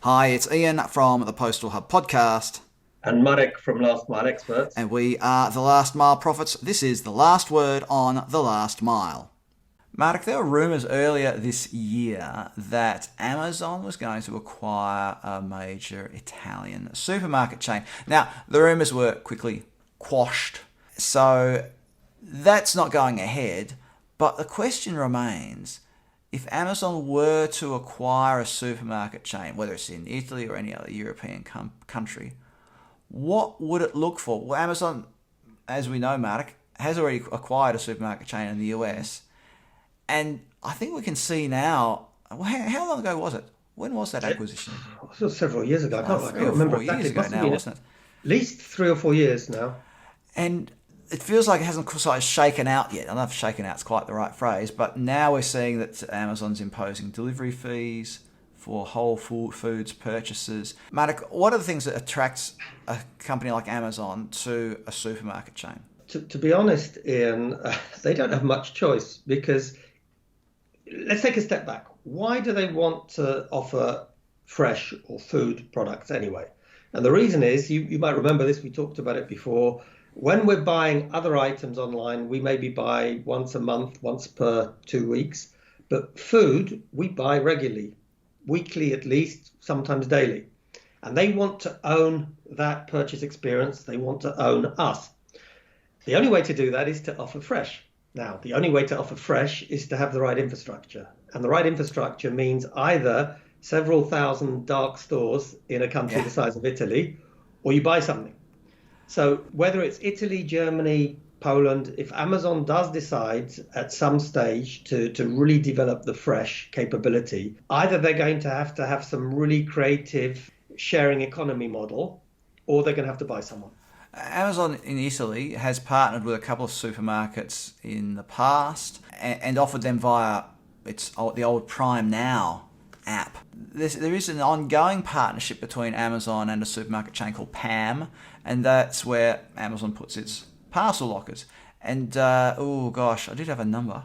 Hi, it's Ian from the Postal Hub podcast, And Marek from Last Mile Experts. and we are the Last Mile Prophets. This is the last word on the last mile. Mark, there were rumours earlier this year that Amazon was going to acquire a major Italian supermarket chain. Now, the rumours were quickly quashed, so that's not going ahead, but the question remains, if Amazon were to acquire a supermarket chain, whether it's in Italy or any other European country, what would it look for? Well, Amazon, as we know, Mark, has already acquired a supermarket chain in the US, and I think we can see now. How long ago was it? When was that acquisition? It was several years ago. I Three can't or remember 4 years exactly. It ago must have now, been at wasn't it? least 3 or 4 years now. And it feels like it hasn't quite shaken out yet. I don't know if shaken out's quite the right phrase, but now we're seeing that Amazon's imposing delivery fees for whole foods purchases. Mark, what are the things that attracts a company like Amazon to a supermarket chain? To be honest, Ian, they don't have much choice because let's take a step back. Why do they want to offer fresh or food products anyway? And the reason is, you might remember this, we talked about it before. When we're buying other items online, we maybe buy once a month, once per 2 weeks. But food, we buy regularly, weekly at least, sometimes daily. And they want to own that purchase experience. They want to own us. The only way to do that is to offer fresh. Now, the only way to offer fresh is to have the right infrastructure. And the right infrastructure means either several thousand dark stores in a country Yeah. the size of Italy, or you buy something. So whether it's Italy, Germany, Poland, if Amazon does decide at some stage to really develop the fresh capability, either they're going to have some really creative sharing economy model, or they're going to have to buy someone. Amazon in Italy has partnered with a couple of supermarkets in the past and offered them via the old Prime Now app. There is an ongoing partnership between Amazon and a supermarket chain called PAM, and that's where Amazon puts its parcel lockers. And oh gosh, I did have a number.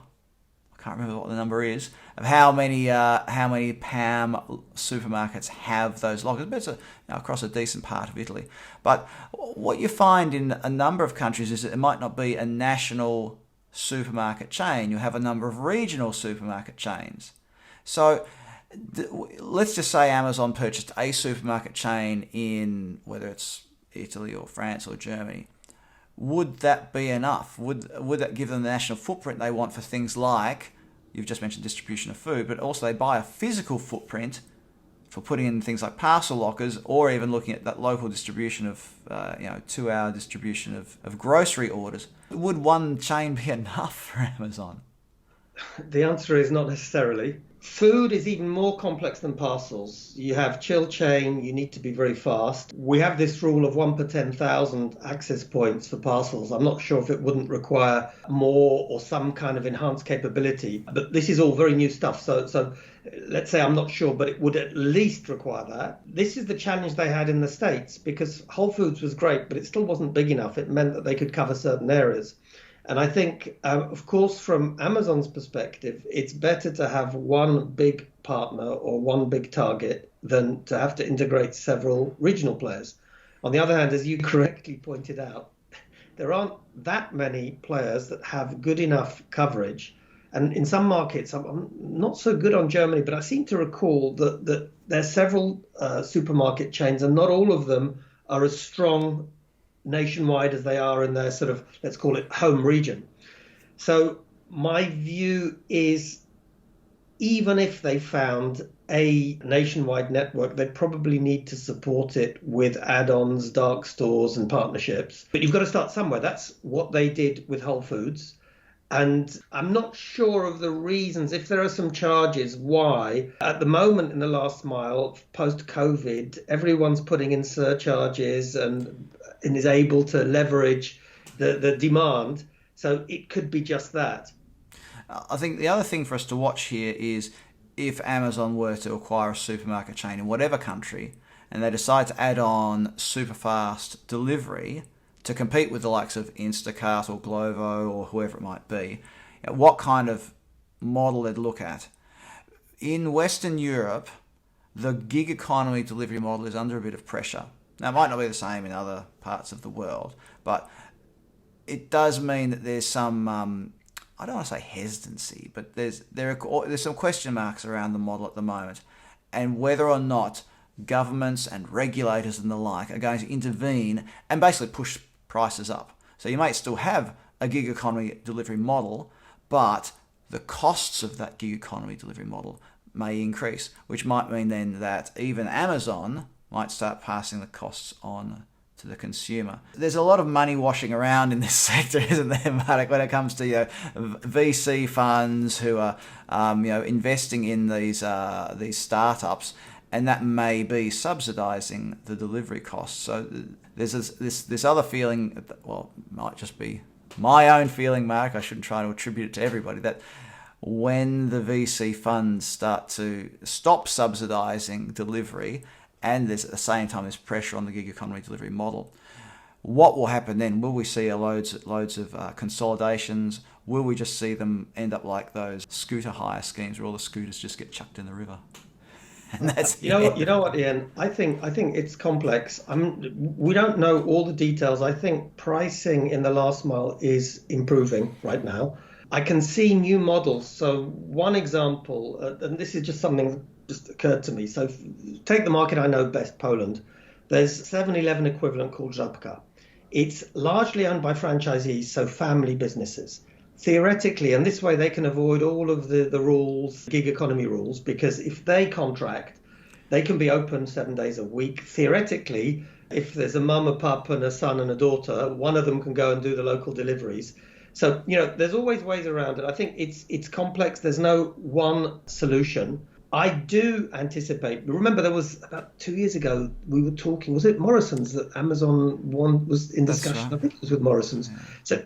I can't remember what the number is of how many PAM supermarkets have those lockers, but it's across a decent part of Italy. But what you find in a number of countries is that it might not be a national supermarket chain. You have a number of regional supermarket chains. So let's just say Amazon purchased a supermarket chain in whether it's Italy or France or Germany. Would that be enough? Would that give them the national footprint they want for things like, you've just mentioned distribution of food, but also they buy a physical footprint for putting in things like parcel lockers, or even looking at that local distribution of 2-hour distribution of grocery orders? Would one chain be enough for Amazon? The answer is not necessarily. Food is even more complex than parcels. You have chill chain, you need to be very fast. We have this rule of 1 per 10,000 access points for parcels. I'm not sure if it wouldn't require more or some kind of enhanced capability, but this is all very new stuff. So let's say I'm not sure, but it would at least require that. This is the challenge they had in the States because Whole Foods was great, but it still wasn't big enough. It meant that they could cover certain areas. And I think, of course, from Amazon's perspective, it's better to have one big partner or one big target than to have to integrate several regional players. On the other hand, as you correctly pointed out, there aren't that many players that have good enough coverage. And in some markets, I'm not so good on Germany, but I seem to recall that there's several supermarket chains, and not all of them are as strong nationwide as they are in their sort of, let's call it, home region. So my view is, even if they found a nationwide network, they'd probably need to support it with add-ons, dark stores and partnerships. But you've got to start somewhere. That's what they did with Whole Foods. And I'm not sure of the reasons, if there are some charges, why at the moment in the last mile, post-COVID, everyone's putting in surcharges and is able to leverage the demand. So it could be just that. I think the other thing for us to watch here is if Amazon were to acquire a supermarket chain in whatever country and they decide to add on super fast delivery to compete with the likes of Instacart or Glovo or whoever it might be, what kind of model they'd look at. In Western Europe, the gig economy delivery model is under a bit of pressure. Now, it might not be the same in other parts of the world, but it does mean that there's some, I don't want to say hesitancy, but there's some question marks around the model at the moment, and whether or not governments and regulators and the like are going to intervene and basically push prices up. So you might still have a gig economy delivery model, but the costs of that gig economy delivery model may increase, which might mean then that even Amazon might start passing the costs on to the consumer. There's a lot of money washing around in this sector, isn't there, Marek, when it comes to VC funds who are investing in these startups, and that may be subsidising the delivery costs. So there's this other feeling, well, it might just be my own feeling, Mark, I shouldn't try to attribute it to everybody, that when the VC funds start to stop subsidising delivery, and there's at the same time there's pressure on the gig economy delivery model, what will happen then? Will we see loads of consolidations? Will we just see them end up like those scooter hire schemes where all the scooters just get chucked in the river? And that's you know what, Ian? I think it's complex. We don't know all the details. I think pricing in the last mile is improving right now. I can see new models. So one example, and this is just something that just occurred to me. So take the market I know best, Poland. There's 7-Eleven equivalent called Żabka. It's largely owned by franchisees, so family businesses. Theoretically, and this way they can avoid all of the rules, gig economy rules, because if they contract, they can be open 7 days a week. Theoretically, if there's a mum, a pup, and a son and a daughter, one of them can go and do the local deliveries. So, there's always ways around it. I think it's complex. There's no one solution. I do anticipate, remember there was about 2 years ago, we were talking, was it Morrison's that Amazon one was in discussion? Right. I think it was with Morrison's. Yeah. So,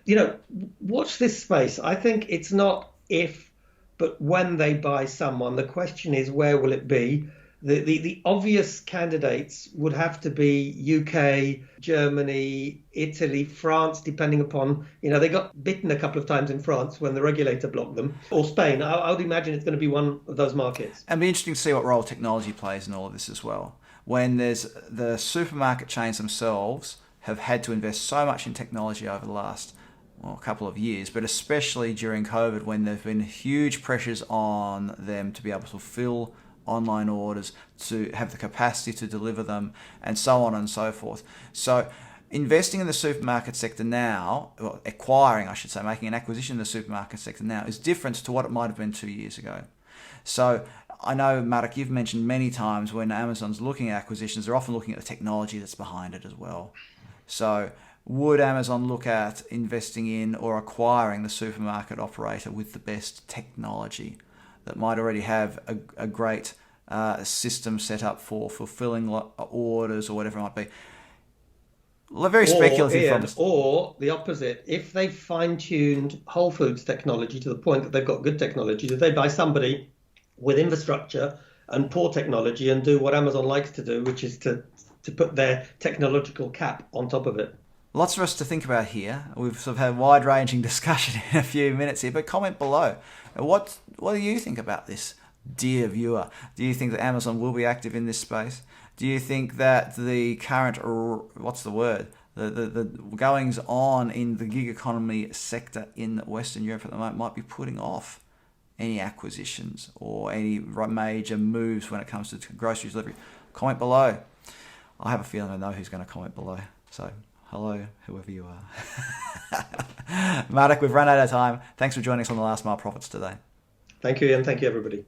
watch this space. I think it's not if, but when they buy someone. The question is, where will it be? The obvious candidates would have to be UK, Germany, Italy, France, depending upon, they got bitten a couple of times in France when the regulator blocked them, or Spain. I would imagine it's going to be one of those markets. And it'll be interesting to see what role technology plays in all of this as well. When there's the supermarket chains themselves have had to invest so much in technology over the last couple of years, but especially during COVID, when there have been huge pressures on them to be able to fulfill online orders, to have the capacity to deliver them, and so on and so forth. So investing in the supermarket sector now, or acquiring, I should say, making an acquisition in the supermarket sector now is different to what it might have been 2 years ago. So I know, Marek, you've mentioned many times when Amazon's looking at acquisitions, they're often looking at the technology that's behind it as well. So would Amazon look at investing in or acquiring the supermarket operator with the best technology that might already have a great system set up for fulfilling orders or whatever it might be? Very speculative. Or the opposite. If they've fine-tuned Whole Foods technology to the point that they've got good technology, that they buy somebody with infrastructure and poor technology and do what Amazon likes to do, which is to put their technological cap on top of it. Lots for us to think about here. We've sort of had a wide-ranging discussion in a few minutes here, but comment below. What do you think about this, dear viewer? Do you think that Amazon will be active in this space? Do you think that the current, the goings on in the gig economy sector in Western Europe at the moment might be putting off any acquisitions or any major moves when it comes to grocery delivery? Comment below. I have a feeling I know who's going to comment below. So, hello, whoever you are. Marek, we've run out of time. Thanks for joining us on The Last Mile Profits today. Thank you, Ian. Thank you, everybody.